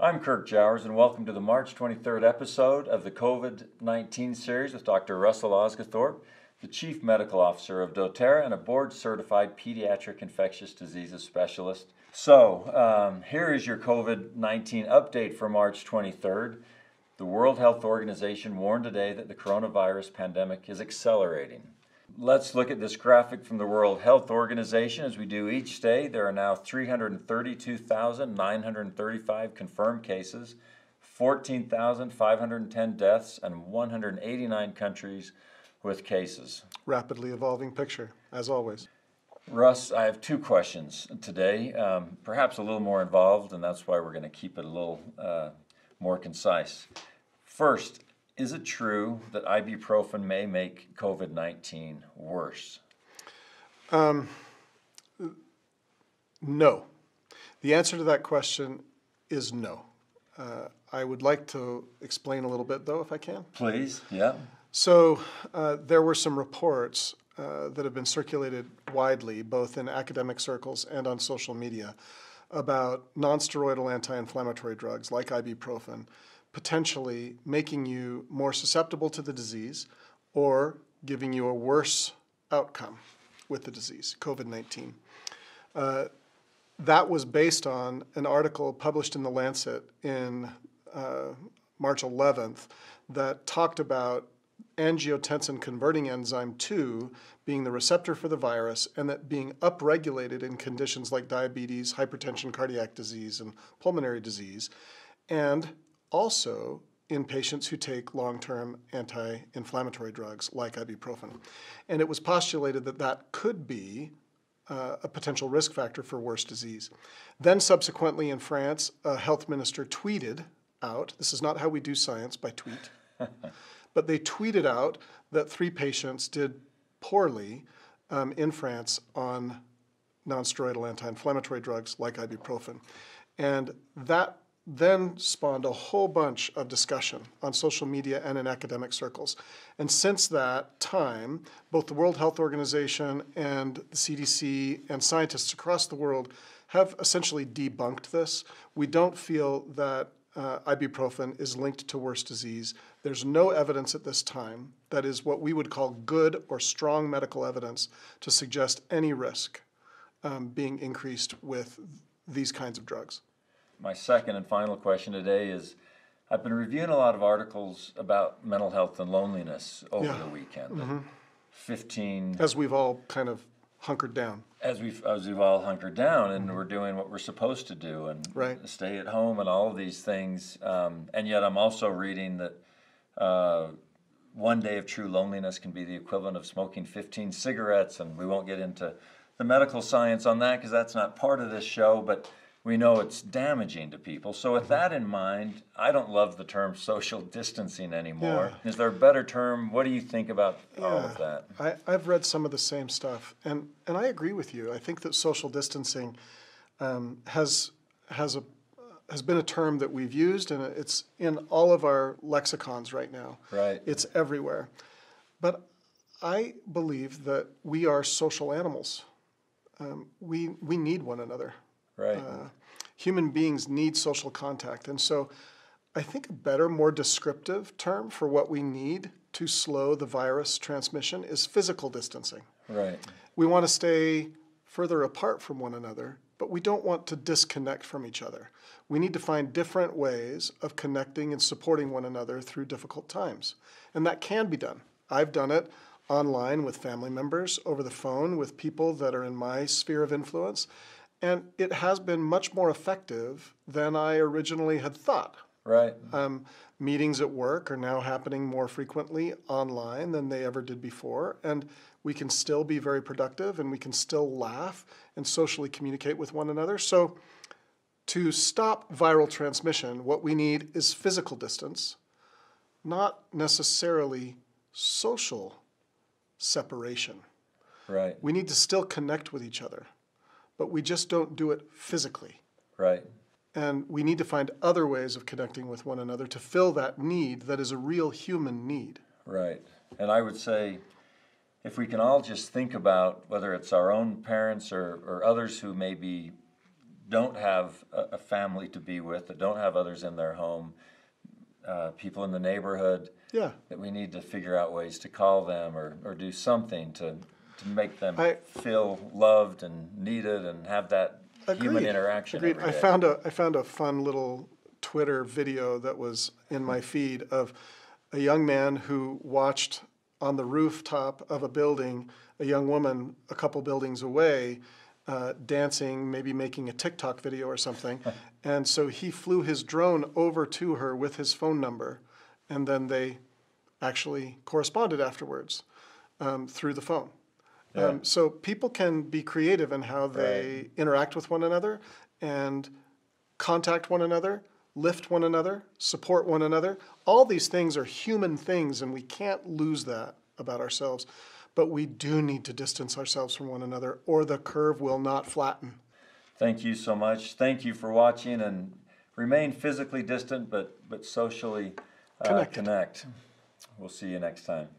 I'm Kirk Jowers, and welcome to the March 23rd episode of the COVID-19 series with Dr. Russell Osgathorpe, the Chief Medical Officer of doTERRA and a board-certified pediatric infectious diseases specialist. So, here is your COVID-19 update for March 23rd. The World Health Organization warned today that the coronavirus pandemic is accelerating. Let's look at this graphic from the World Health Organization. As we do each day, there are now 332,935 confirmed cases, 14,510 deaths, and 189 countries with cases. Rapidly evolving picture, as always. Russ, I have two questions today, perhaps a little more involved, and that's why we're going to keep it a little more concise. First, is it true that ibuprofen may make COVID-19 worse? No. The answer to that question is no. I would like to explain a little bit, though, if I can. Please, yeah. So there were some reports that have been circulated widely, both in academic circles and on social media, about non-steroidal anti-inflammatory drugs like ibuprofen potentially making you more susceptible to the disease or giving you a worse outcome with the disease, COVID-19. That was based on an article published in The Lancet in March 11th that talked about angiotensin-converting enzyme 2 being the receptor for the virus and that being upregulated in conditions like diabetes, hypertension, cardiac disease, and pulmonary disease, and also in patients who take long-term anti-inflammatory drugs like ibuprofen. And it was postulated that that could be a potential risk factor for worse disease. Then subsequently in France, a health minister tweeted out, this is not how we do science, by tweet, but they tweeted out that 3 patients did poorly in France on non-steroidal anti-inflammatory drugs like ibuprofen. And that then spawned a whole bunch of discussion on social media and in academic circles. And since that time, both the World Health Organization and the CDC and scientists across the world have essentially debunked this. We don't feel that ibuprofen is linked to worse disease. There's no evidence at this time that is what we would call good or strong medical evidence to suggest any risk being increased with these kinds of drugs. My second and final question today is, I've been reviewing a lot of articles about mental health and loneliness over the weekend. Mm-hmm. 15... As we've all kind of hunkered down. As we've all hunkered down, and we're doing what we're supposed to do, and stay at home and all of these things. And yet I'm also reading that one day of true loneliness can be the equivalent of smoking 15 cigarettes, and we won't get into the medical science on that because that's not part of this show, but we know it's damaging to people. So with that in mind, I don't love the term social distancing anymore. Yeah. Is there a better term? What do you think about all of that? I've read some of the same stuff, and I agree with you. I think that social distancing has been a term that we've used, and it's in all of our lexicons right now. Right. It's everywhere. But I believe that we are social animals. We need one another. Right. Human beings need social contact. And so I think a better, more descriptive term for what we need to slow the virus transmission is physical distancing. Right. We want to stay further apart from one another, but we don't want to disconnect from each other. We need to find different ways of connecting and supporting one another through difficult times. And that can be done. I've done it online with family members, over the phone with people that are in my sphere of influence. And it has been much more effective than I originally had thought. Right. Meetings at work are now happening more frequently online than they ever did before. And we can still be very productive, and we can still laugh and socially communicate with one another. So to stop viral transmission, what we need is physical distance, not necessarily social separation. Right. We need to still connect with each other, but we just don't do it physically. Right. And we need to find other ways of connecting with one another to fill that need that is a real human need. Right. And I would say, if we can all just think about whether it's our own parents or others who may be don't have a family to be with, that don't have others in their home, people in the neighborhood, Yeah. that we need to figure out ways to call them or do something to make them feel loved and needed and have that human interaction. Agreed. Every day. I found a fun little Twitter video that was in my feed of a young man who watched on the rooftop of a building a young woman a couple buildings away dancing, maybe making a TikTok video or something. And so he flew his drone over to her with his phone number, and then they actually corresponded afterwards through the phone. Yeah. So people can be creative in how they interact with one another and contact one another, lift one another, support one another. All these things are human things, and we can't lose that about ourselves. But we do need to distance ourselves from one another, or the curve will not flatten. Thank you so much. Thank you for watching, and remain physically distant, but socially connect. We'll see you next time.